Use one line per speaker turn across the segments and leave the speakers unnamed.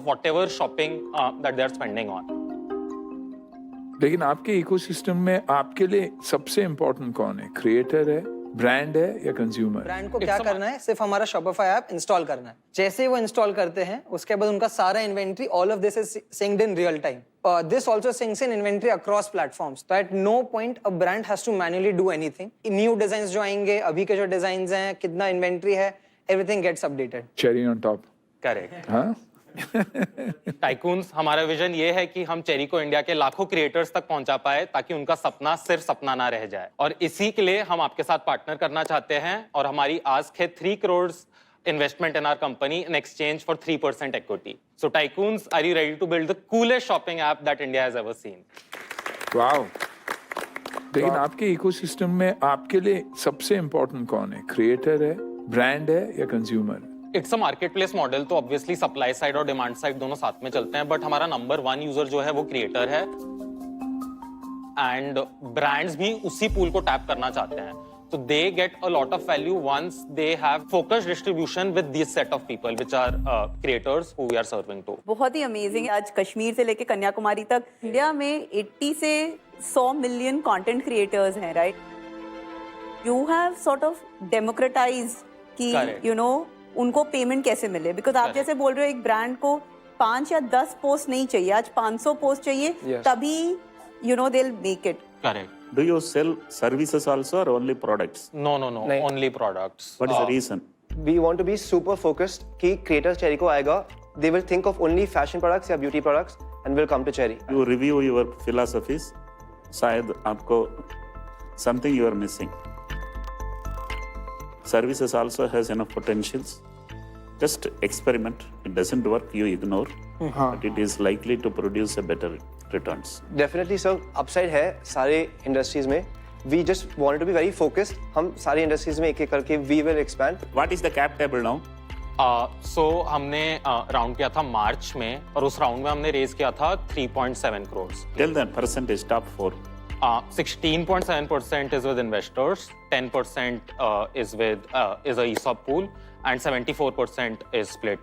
whatever shopping that they are spending on.
लेकिन आपके ecosystem में आपके लिए सबसे इम्पोर्टेंट कौन है? क्रिएटर है, ब्रांड है या कंज्यूमर?
ब्रांड को क्या करना है? सिर्फ हमारा Shopify ऐप इंस्टॉल करना है। जैसे ही वो इंस्टॉल करते हैं उसके बाद उनका सारा inventory, all of this is synced in real time. This also syncs in inventory across platforms. So at no point a brand has to manually do anything. New designs जो आएंगे, अभी के जो designs हैं, कितना इन्वेंट्री है, everything gets updated.
Cherry on top.
Correct.
हाँ?
Tycoons, हमारा विजन ये है कि हम चेरी को इंडिया के लाखों क्रिएटर्स तक पहुंचा पाए ताकि उनका सपना सिर्फ सपना ना रह जाए, और इसी के लिए हम आपके साथ पार्टनर करना चाहते हैं और हमारी आस्क है 3 crore investment in our company in exchange for 3% equity. So Tycoons, are you ready to build the coolest shopping app that India has ever seen?
Wow! लेकिन आपके इकोसिस्टम में आपके लिए सबसे इम्पोर्टेंट कौन है? क्रिएटर है, ब्रांड है या consumer?
It's a marketplace model, तो ऑब्वियसली सप्लाई साइड और डिमांड साइड दोनों साथ में चलते हैं, बट हमारा नंबर 1 यूजर जो है वो क्रिएटर है, एंड ब्रांड्स भी उसी पूल को टैप करना चाहते हैं. So they get a lot of value once they have focused distribution with this set of people, which are creators who we are serving to.
बहुत ही अमेजिंग. आज कश्मीर से लेके कन्याकुमारी तक इंडिया में 80 से 100 मिलियन कंटेंट क्रिएटर्स हैं, right? You have sort of democratised कि you know उनको पेमेंट कैसे मिले, बिकॉज आप जैसे बोल रहे हो एक ब्रांड को 5 या 10 पोस्ट नहीं चाहिए, आज 500 पोस्ट चाहिए, तभी you know they will make it.
Correct.
Do you sell services also or only products?
No, only products.
What is the reason?
We want to be super focused कि creators Cherry को आएगा, they will think of only fashion products या beauty products and will come to Cherry.
You review your philosophies. शायद आपको something you are missing. Services also has enough potentials. Just experiment. It doesn't work, you ignore. But it is likely to produce a better returns.
Definitely sir, upside है सारे industries में. We just wanted to be very focused. हम सारी industries में एक-एक करके we will expand.
What is the cap table now?
So हमने round किया था मार्च में, और उस राउंड में हमने रेज किया था 3.7 crores.
Tell the percentage, top 4.
16.7% is with investors, 10% is a ESOP pool, and 74% is split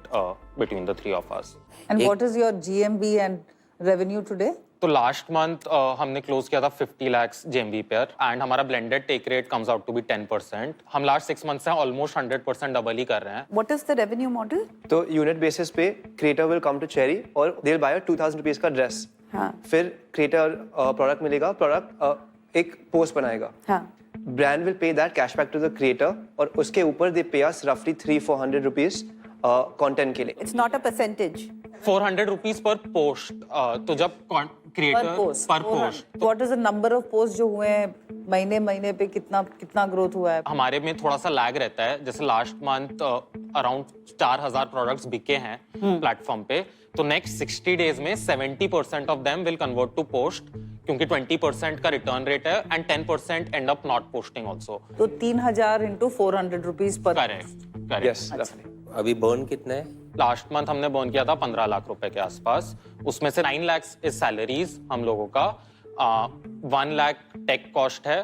between the 3 of us.
And what is your GMV and revenue today?
तो लास्ट मंथ हमने close किया था 50 lakhs GMV पर, and हमारा blended take rate comes out to be 10%. हम last 6 month से almost 100% double ही कर रहे हैं.
What is the revenue model?
तो यूनिट बेसिस पे creator will come to cherry और दे विल बाय 2000 रुपीस का ड्रेस.
हाँ.
फिर क्रिएटर प्रोडक्ट मिलेगा, प्रोडक्ट एक पोस्ट बनाएगा.
हाँ.
Brand will pay that cashback to the creator और उसके ऊपर दे पे अस रफली 300-400 रुपीस कंटेंट के लिए.
It's not a percentage.
400 rupees पर पोस्ट. तो जब क्रिएटर पर post,
What is the number of posts जो हुए हैं महीने पे, कितना ग्रोथ हुआ है?
हमारे में थोड़ा सा लैग रहता है. जैसे लास्ट मंथ अराउंड 4000 प्रोडक्ट्स बिके हैं प्लेटफॉर्म पे, तो नेक्स्ट 60 डेज में 70% off them will convert to post, क्योंकि 20% का रिटर्न रेट है and 10% and up not posting also.
तो 3000 into 400 रुपीस पर.
करेक्ट.
यस रफली.
अभी बर्न कितना है?
लास्ट मंथ हमने बर्न किया था 15 लाख रुपए के आसपास. उसमें से 9 lakhs इज सैलरीज हम लोगों का, 1 lakh टेक कॉस्ट है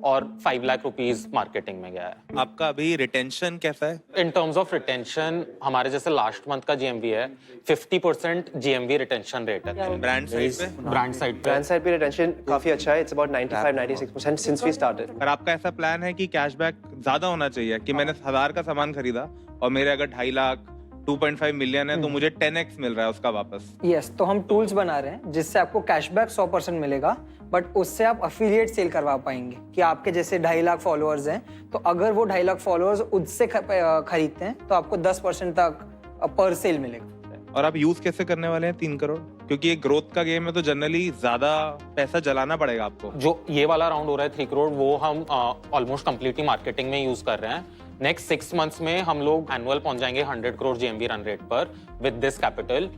और 5 lakh रुपीस मार्केटिंग में गया है.
आपका अभी रिटेंशन कैसा है?
इन टर्म्स ऑफ रिटेंशन हमारे जैसे लास्ट मंथ का GMV है 50% GMV रिटेंशन रेट है.
ब्रांड साइड पे?
ब्रांड साइड पे
ब्रांड साइड पे रिटेंशन काफी अच्छा है. It's about 95-96% since we started.
और आपका ऐसा प्लान है कि कैशबैक ज्यादा होना चाहिए कि मैंने 1000 का सामान खरीदा और मेरे अगर 2.5 लाख 2.5 मिलियन है तो मुझे 10x मिल रहा है उसका वापस?
यस, तो हम टूल्स बना रहे हैं जिससे आपको कैशबैक 100% मिलेगा, बट उससे आप अफिलिएट सेल करवा पाएंगे. कि आपके जैसे 2.5 लाख फॉलोअर्स हैं, तो अगर वो 2.5 लाख फॉलोअर्स उससे खरीदते हैं तो आपको 10% तक पर सेल मिलेगा.
और आप यूज कैसे करने वाले हैं 3 करोड़? क्योंकि ये ग्रोथ का गेम है तो जनरली ज्यादा पैसा जलाना पड़ेगा आपको.
जो ये वाला राउंड हो रहा है 3 करोड़, वो हम ऑलमोस्ट कंप्लीटली मार्केटिंग में यूज कर रहे हैं. नेक्स्ट 6 मंथ्स में हम लोग एनुअल पहुंच जाएंगे 100 करोड़ GMV रन रेट पर विद दिस कैपिटल.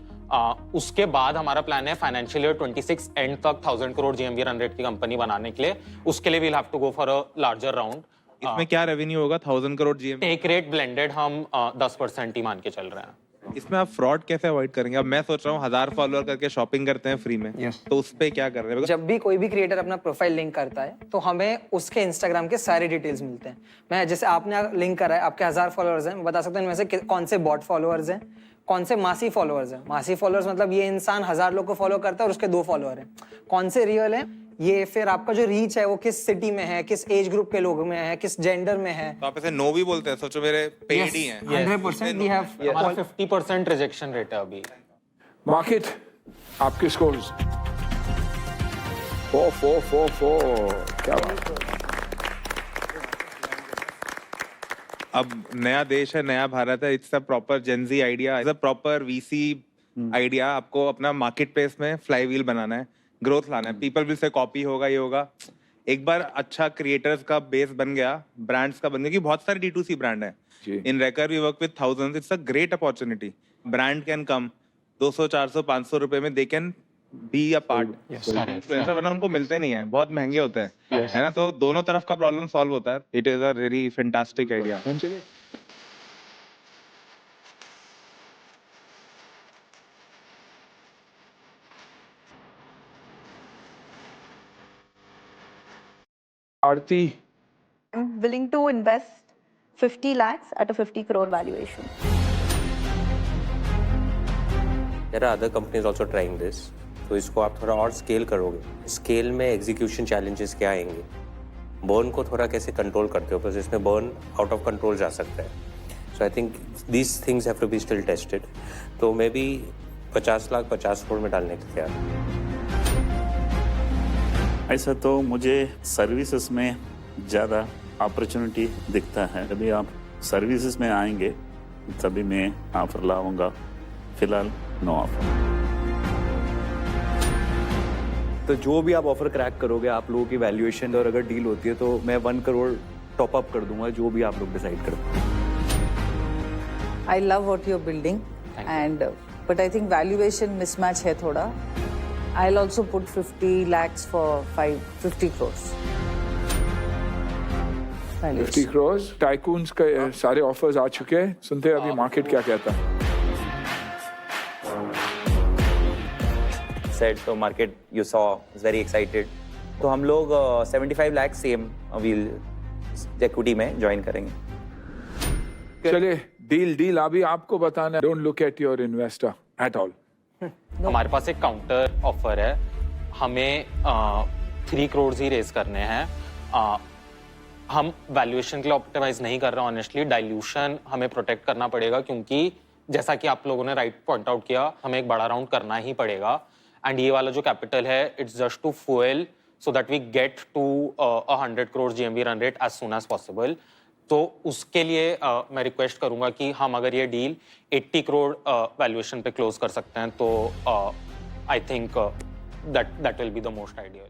उसके बाद हमारा प्लान है फाइनेंशियल ईयर 26 एंड तक 1000 करोड़ GMV रन रेट की कंपनी बनाने के लिए. उसके लिए we'll have to go for a larger round.
इसमें क्या रेवेन्यू होगा 1000 crore GMV?
Take rate blended हम 10% ही मान के चल रहे हैं.
इसमें आप फ्रॉड कैसे अवॉइड करेंगे? अब मैं सोच रहा हूँ 1000 फॉलोअर करके शॉपिंग करते हैं फ्री में, तो उस पे क्या कर रहे हैं?
जब भी कोई भी क्रिएटर अपना प्रोफाइल लिंक करता है तो हमें उसके इंस्टाग्राम के सारे डिटेल्स मिलते हैं. मैं जैसे आपने लिंक करा है, आपके 1000 फॉलोअर्स हैं, मैं बता सकता हूँ इनमें से कौन से बॉट फॉलोअर्स हैं, कौन से मासी फॉलोअर्स हैं। मासी फॉलोअर्स मतलब ये इंसान 1000 लोग को फॉलो करता है और उसके 2 फॉलोअर हैं। कौन से रियल है, ये फिर आपका जो रीच है वो किस सिटी में है, किस एज ग्रुप के लोगों में है, किस जेंडर में है।
तो आप ऐसे नो भी बोलते हैं, सोचो मेरे पेड ही हैं।
100% we have
हमारा 50% रिजेक्शन रेट है अभी।
मार्केट आपके स्कोर्स 4 क्या बात है।
अब नया देश है, नया भारत है, it's a proper Gen Z idea, it's a proper VC idea. आपको अपना मार्केट प्लेस में फ्लाई व्हील बनाना है, ग्रोथ लाना है। पीपल विल से कॉपी होगा, ये होगा। एक बार अच्छा क्रिएटर्स का बेस बन गया, ब्रांड्स का बन गया, कि बहुत सारे D2C ब्रांड है। इन रेकर we work with thousands, it's a great opportunity. Brand can come 200, 400, 500 रुपए में they can be a part. Influencer वरना उनको मिलते नहीं है, बहुत महंगे होते हैं, है ना। तो दोनों तरफ का प्रॉब्लम सॉल्व होता है। It is a really fantastic idea.
Aarti
I'm willing to invest 50 lakhs at a 50 crore valuation.
There are other companies also trying this. तो इसको आप थोड़ा और स्केल करोगे, स्केल में एग्जीक्यूशन चैलेंजेस क्या आएंगे, बर्न को थोड़ा कैसे कंट्रोल करते हो, बस इसमें बर्न आउट ऑफ कंट्रोल जा सकता है। So I think these things have to be still tested. तो मे बी 50 लाख 50 करोड़ में डालने के तैयार।
ऐसा तो मुझे सर्विसेज में ज़्यादा अपॉर्चुनिटी दिखता है। जब आप सर्विसेज में आएंगे तभी मैं ऑफर लाऊंगा, फिलहाल नो ऑफर।
तो जो भी आप ऑफर क्रैक करोगे, आप लोगों की वैल्यूएशन और अगर डील होती है तो मैं 1 करोड़ टॉप अप कर दूंगा, जो भी आप लोग डिसाइड करो।
I love what you're building, and but I think valuation mismatch है थोड़ा. I'll also put 50 lakhs for 50 crores.
50 crores tycoons का सारे ऑफर्स आ चुके हैं। सुनते हैं अभी मार्केट क्या कहता है।
Said so market you saw is very excited, तो हम लोग 75 लाख सेम व्हील इक्विटी में ज्वाइन करेंगे।
चलिए डील अभी आपको बताना है। Don't look at your investor at all.
हमारे पास एक काउंटर ऑफर है, हमें 3 करोड़ ही रेज करने हैं। हम वैल्यूएशन के लिए ऑप्टिमाइज नहीं कर रहे, ऑनेस्टली डाइल्यूशन हमें प्रोटेक्ट करना पड़ेगा, क्योंकि जैसा कि आप लोगों ने राइट पॉइंट आउट किया, हमें एक बड़ा राउंड करना ही पड़ेगा। एंड ये वाला जो कैपिटल है, it's just to fuel so that we get to 100 crore GMV run rate as soon as possible. तो उसके लिए मैं रिक्वेस्ट करूंगा कि हम अगर ये डील 80 करोड़ वैल्यूएशन पे क्लोज कर सकते हैं तो I think that will be the most ideal.